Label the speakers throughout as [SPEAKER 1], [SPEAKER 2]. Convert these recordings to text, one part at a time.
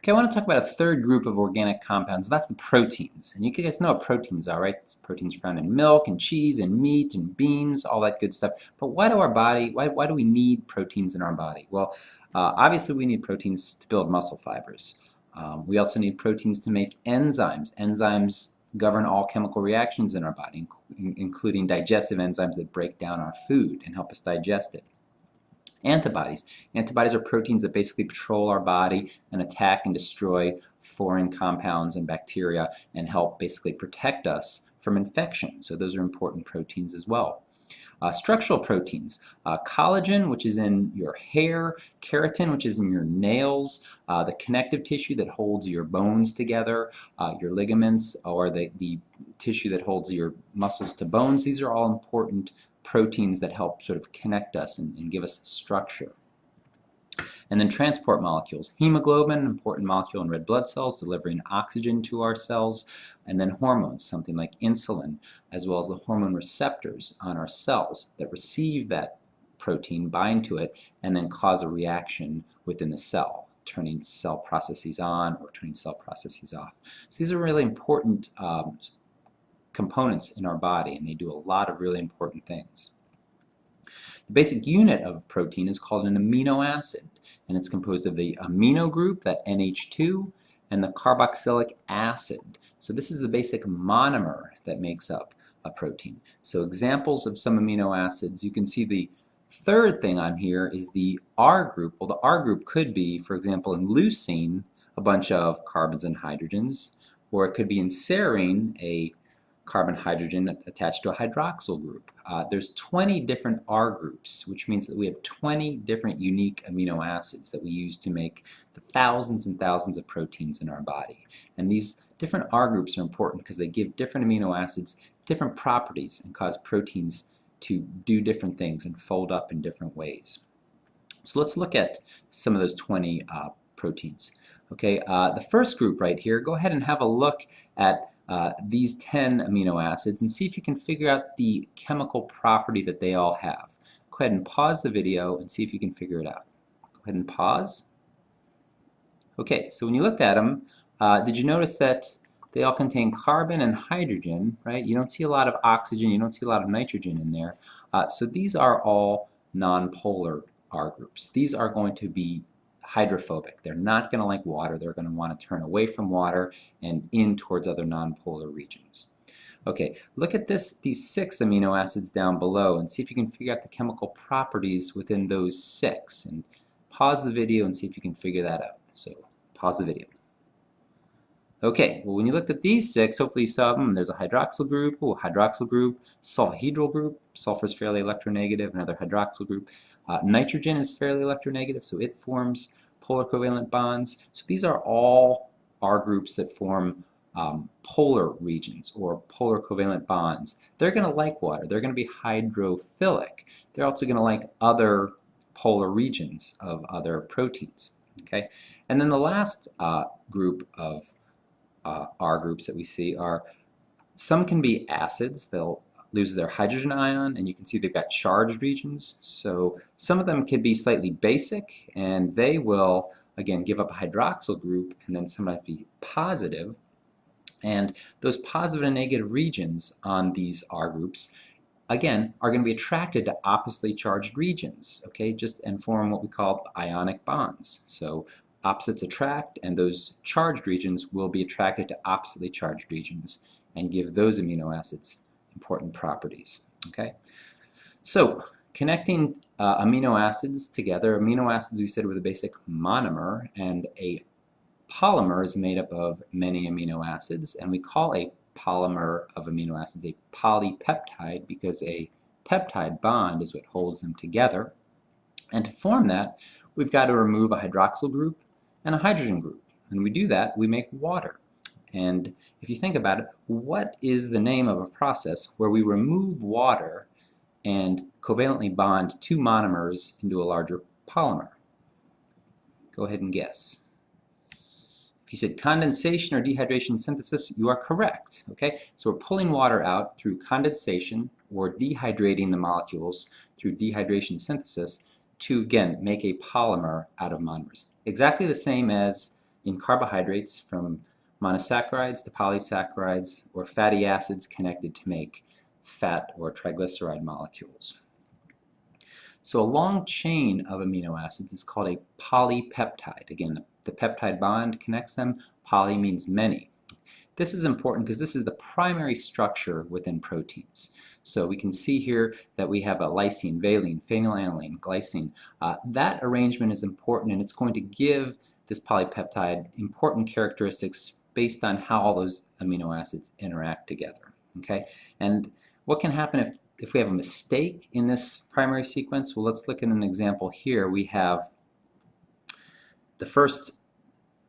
[SPEAKER 1] Okay, I want to talk about a third group of organic compounds. That's the proteins. And you guys know what proteins are, right? It's proteins found in milk and cheese and meat and beans, all that good stuff. But why do we need proteins in our body? Well, obviously we need proteins to build muscle fibers. We also need proteins to make enzymes. Enzymes govern all chemical reactions in our body, including digestive enzymes that break down our food and help us digest it. Antibodies. Antibodies are proteins that basically patrol our body and attack and destroy foreign compounds and bacteria and help basically protect us from infection. So those are important proteins as well. Structural proteins, collagen, which is in your hair, keratin, which is in your nails, the connective tissue that holds your bones together, your ligaments, or the tissue that holds your muscles to bones. These are all important proteins that help sort of connect us and give us structure. And then transport molecules. Hemoglobin, an important molecule in red blood cells, delivering oxygen to our cells. And then hormones, something like insulin, as well as the hormone receptors on our cells that receive that protein, bind to it, and then cause a reaction within the cell, turning cell processes on or turning cell processes off. So these are really important components in our body, and they do a lot of really important things. The basic unit of protein is called an amino acid, and it's composed of the amino group, that NH2, and the carboxylic acid. So this is the basic monomer that makes up a protein. So examples of some amino acids, you can see the third thing on here is the R group. Well, the R group could be, for example, in leucine, a bunch of carbons and hydrogens, or it could be in serine, a carbon hydrogen attached to a hydroxyl group. There's 20 different R groups, which means that we have 20 different unique amino acids that we use to make the thousands and thousands of proteins in our body. And these different R groups are important because they give different amino acids different properties and cause proteins to do different things and fold up in different ways. So let's look at some of those 20 proteins. Okay, the first group right here, go ahead and have a look at these 10 amino acids and see if you can figure out the chemical property that they all have. Go ahead and pause the video and see if you can figure it out. Go ahead and pause. Okay, so when you looked at them, did you notice that they all contain carbon and hydrogen, right? You don't see a lot of oxygen, you don't see a lot of nitrogen in there. So these are all nonpolar R groups. These are going to be hydrophobic. They're not going to like water. They're going to want to turn away from water and in towards other nonpolar regions. Okay, look at these 6 amino acids down below and see if you can figure out the chemical properties within those 6. And pause the video and see if you can figure that out. So pause the video. Okay, well when you looked at these 6, hopefully you saw them. There's a hydroxyl group, sulfahedral group, sulfur is fairly electronegative, another hydroxyl group. Nitrogen is fairly electronegative, so it forms polar covalent bonds. So these are all R groups that form polar regions or polar covalent bonds. They're going to like water. They're going to be hydrophilic. They're also going to like other polar regions of other proteins. Okay, and then the last group of R groups that we see are, some can be acids. They'll lose their hydrogen ion, and you can see they've got charged regions. So some of them could be slightly basic, and they will, again, give up a hydroxyl group, and then some might be positive. And those positive and negative regions on these R groups, again, are going to be attracted to oppositely charged regions, okay, and form what we call ionic bonds. So opposites attract, and those charged regions will be attracted to oppositely charged regions and give those amino acids important properties. Okay, so connecting amino acids together. Amino acids, we said, were the basic monomer, and a polymer is made up of many amino acids, and we call a polymer of amino acids a polypeptide because a peptide bond is what holds them together. And to form that, we've got to remove a hydroxyl group and a hydrogen group. And we do that, we make water. And if you think about it, what is the name of a process where we remove water and covalently bond 2 monomers into a larger polymer? Go ahead and guess. If you said condensation or dehydration synthesis, you are correct. Okay, so we're pulling water out through condensation or dehydrating the molecules through dehydration synthesis to, again, make a polymer out of monomers. Exactly the same as in carbohydrates from monosaccharides to polysaccharides or fatty acids connected to make fat or triglyceride molecules. So a long chain of amino acids is called a polypeptide. Again, the peptide bond connects them. Poly means many. This is important because this is the primary structure within proteins. So we can see here that we have a lysine, valine, phenylalanine, glycine. That arrangement is important, and it's going to give this polypeptide important characteristics based on how all those amino acids interact together. Okay? And what can happen if we have a mistake in this primary sequence? Well, let's look at an example here. We have the first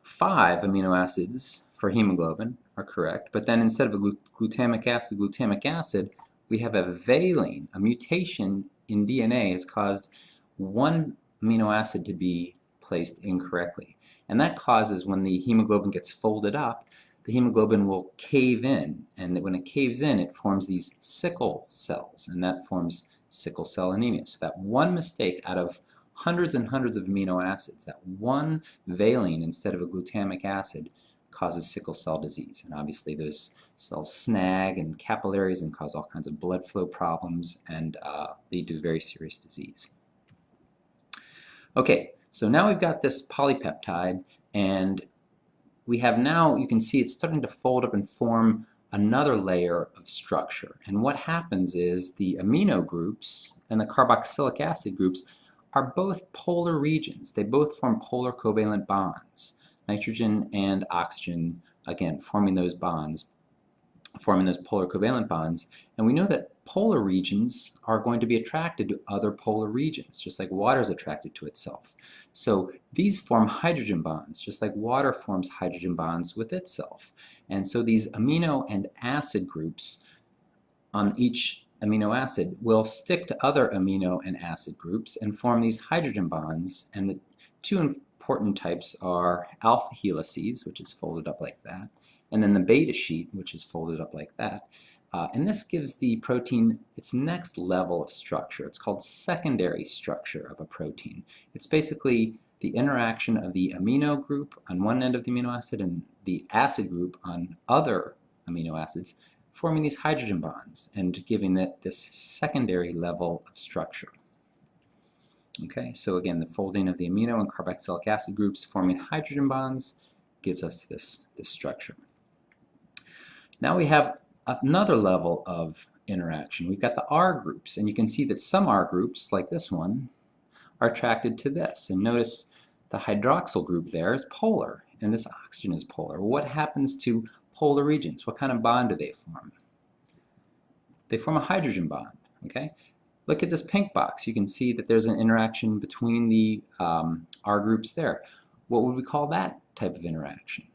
[SPEAKER 1] 5 amino acids for hemoglobin are correct, but then instead of a glutamic acid, we have a valine. A mutation in DNA has caused one amino acid to be placed incorrectly. And that causes, when the hemoglobin gets folded up, the hemoglobin will cave in, and when it caves in, it forms these sickle cells, and that forms sickle cell anemia. So that one mistake out of hundreds and hundreds of amino acids, that one valine instead of a glutamic acid, causes sickle cell disease. And obviously those cells snag and capillaries and cause all kinds of blood flow problems and lead to very serious disease. Okay, so now we've got this polypeptide, and we have now, you can see it's starting to fold up and form another layer of structure. And what happens is the amino groups and the carboxylic acid groups are both polar regions. They both form polar covalent bonds. Nitrogen and oxygen, again, forming those bonds, forming those polar covalent bonds. And we know that polar regions are going to be attracted to other polar regions, just like water is attracted to itself. So these form hydrogen bonds, just like water forms hydrogen bonds with itself. And so these amino and acid groups on each amino acid will stick to other amino and acid groups and form these hydrogen bonds. And the two important types are alpha helices, which is folded up like that, and then the beta sheet, which is folded up like that. And this gives the protein its next level of structure. It's called secondary structure of a protein. It's basically the interaction of the amino group on one end of the amino acid and the acid group on other amino acids, forming these hydrogen bonds and giving it this secondary level of structure. Okay, so again, the folding of the amino and carboxylic acid groups forming hydrogen bonds gives us this structure. Now we have another level of interaction. We've got the R groups, and you can see that some R groups, like this one, are attracted to this. And notice the hydroxyl group there is polar, and this oxygen is polar. What happens to polar regions? What kind of bond do they form? They form a hydrogen bond, okay? Look at this pink box. You can see that there's an interaction between the R groups there. What would we call that type of interaction?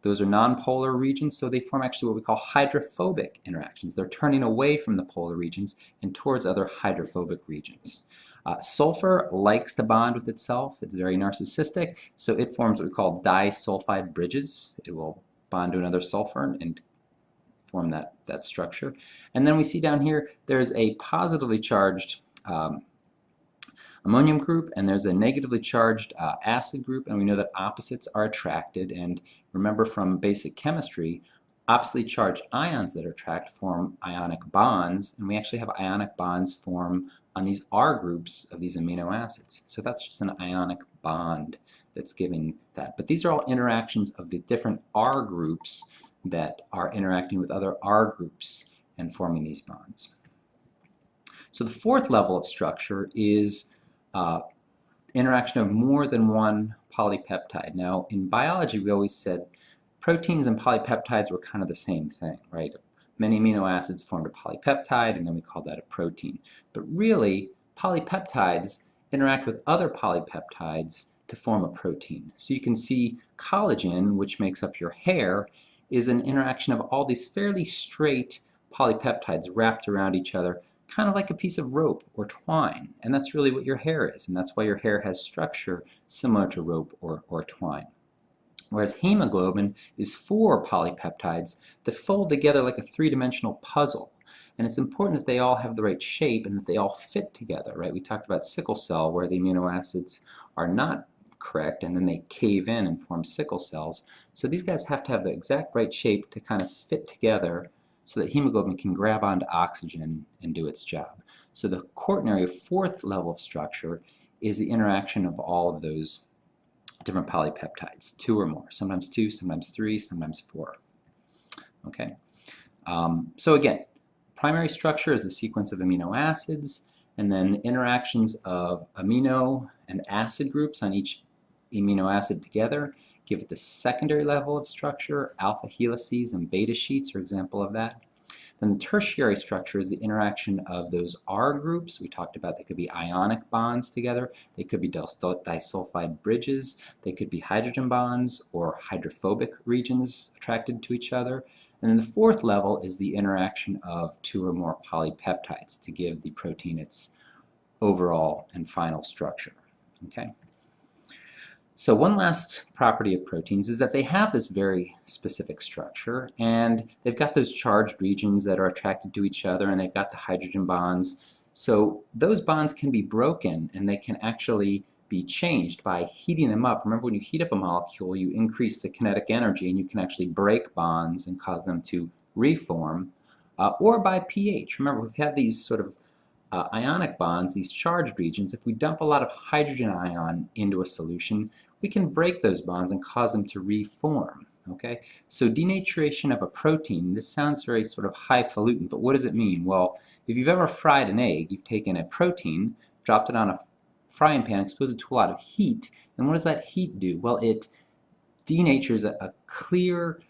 [SPEAKER 1] Those are nonpolar regions, so they form actually what we call hydrophobic interactions. They're turning away from the polar regions and towards other hydrophobic regions. Sulfur likes to bond with itself. It's very narcissistic, so it forms what we call disulfide bridges. It will bond to another sulfur and form that structure. And then we see down here there's a positively charged ammonium group, and there's a negatively charged acid group, and we know that opposites are attracted. And remember from basic chemistry, oppositely charged ions that attract form ionic bonds, and we actually have ionic bonds form on these R groups of these amino acids. So that's just an ionic bond that's giving that. But these are all interactions of the different R groups that are interacting with other R groups and forming these bonds. So the fourth level of structure is interaction of more than one polypeptide. Now, in biology, we always said proteins and polypeptides were kind of the same thing, right? Many amino acids formed a polypeptide, and then we called that a protein. But really, polypeptides interact with other polypeptides to form a protein. So you can see collagen, which makes up your hair, is an interaction of all these fairly straight polypeptides wrapped around each other, kind of like a piece of rope or twine. And that's really what your hair is, and that's why your hair has structure similar to rope or twine. Whereas hemoglobin is 4 polypeptides that fold together like a three-dimensional puzzle. And it's important that they all have the right shape and that they all fit together, right? We talked about sickle cell, where the amino acids are not correct, and then they cave in and form sickle cells. So these guys have to have the exact right shape to kind of fit together so that hemoglobin can grab onto oxygen and do its job. So the quaternary fourth level of structure is the interaction of all of those different polypeptides, 2 or more, sometimes 2, sometimes 3, sometimes 4. Okay. So again, primary structure is a sequence of amino acids, and then the interactions of amino and acid groups on each amino acid together give it the secondary level of structure. Alpha helices and beta sheets are example of that. Then the tertiary structure is the interaction of those R groups. We talked about they could be ionic bonds together, they could be disulfide bridges, they could be hydrogen bonds or hydrophobic regions attracted to each other. And then the fourth level is the interaction of 2 or more polypeptides to give the protein its overall and final structure. Okay? So one last property of proteins is that they have this very specific structure, and they've got those charged regions that are attracted to each other, and they've got the hydrogen bonds. So those bonds can be broken, and they can actually be changed by heating them up. Remember, when you heat up a molecule, you increase the kinetic energy, and you can actually break bonds and cause them to reform, or by pH. Remember, we have these sort of ionic bonds, these charged regions. If we dump a lot of hydrogen ion into a solution, we can break those bonds and cause them to reform. Okay? So denaturation of a protein, this sounds very sort of highfalutin, but what does it mean? Well, if you've ever fried an egg, you've taken a protein, dropped it on a frying pan, exposed it to a lot of heat, and what does that heat do? Well, it denatures a clear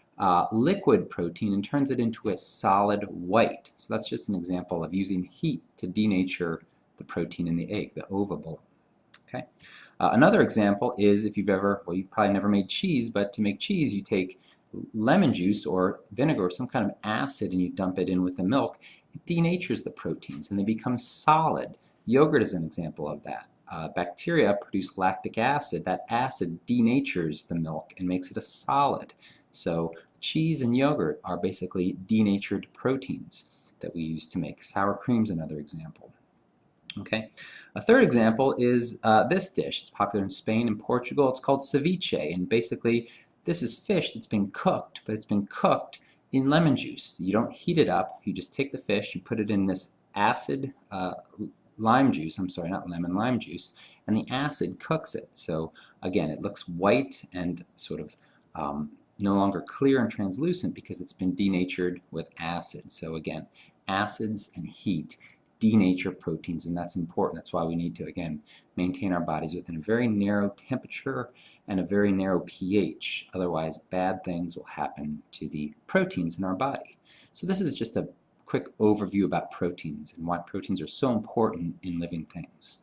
[SPEAKER 1] liquid protein and turns it into a solid white. So that's just an example of using heat to denature the protein in the egg, the ovable. Okay. Another example is if you've ever, well, you've probably never made cheese, but to make cheese you take lemon juice or vinegar or some kind of acid and you dump it in with the milk. It denatures the proteins and they become solid. Yogurt is an example of that. Bacteria produce lactic acid. That acid denatures the milk and makes it a solid. So cheese and yogurt are basically denatured proteins that we use to make sour creams, another example. Okay. A third example is this dish. It's popular in Spain and Portugal. It's called ceviche, and basically this is fish that's been cooked, but it's been cooked in lemon juice. You don't heat it up. You just take the fish, you put it in this acid lime juice, I'm sorry, not lemon, lime juice, and the acid cooks it. So again, it looks white and sort of no longer clear and translucent because it's been denatured with acid. So again, acids and heat denature proteins, and that's important. That's why we need to, again, maintain our bodies within a very narrow temperature and a very narrow pH. Otherwise, bad things will happen to the proteins in our body. So this is just a quick overview about proteins and why proteins are so important in living things.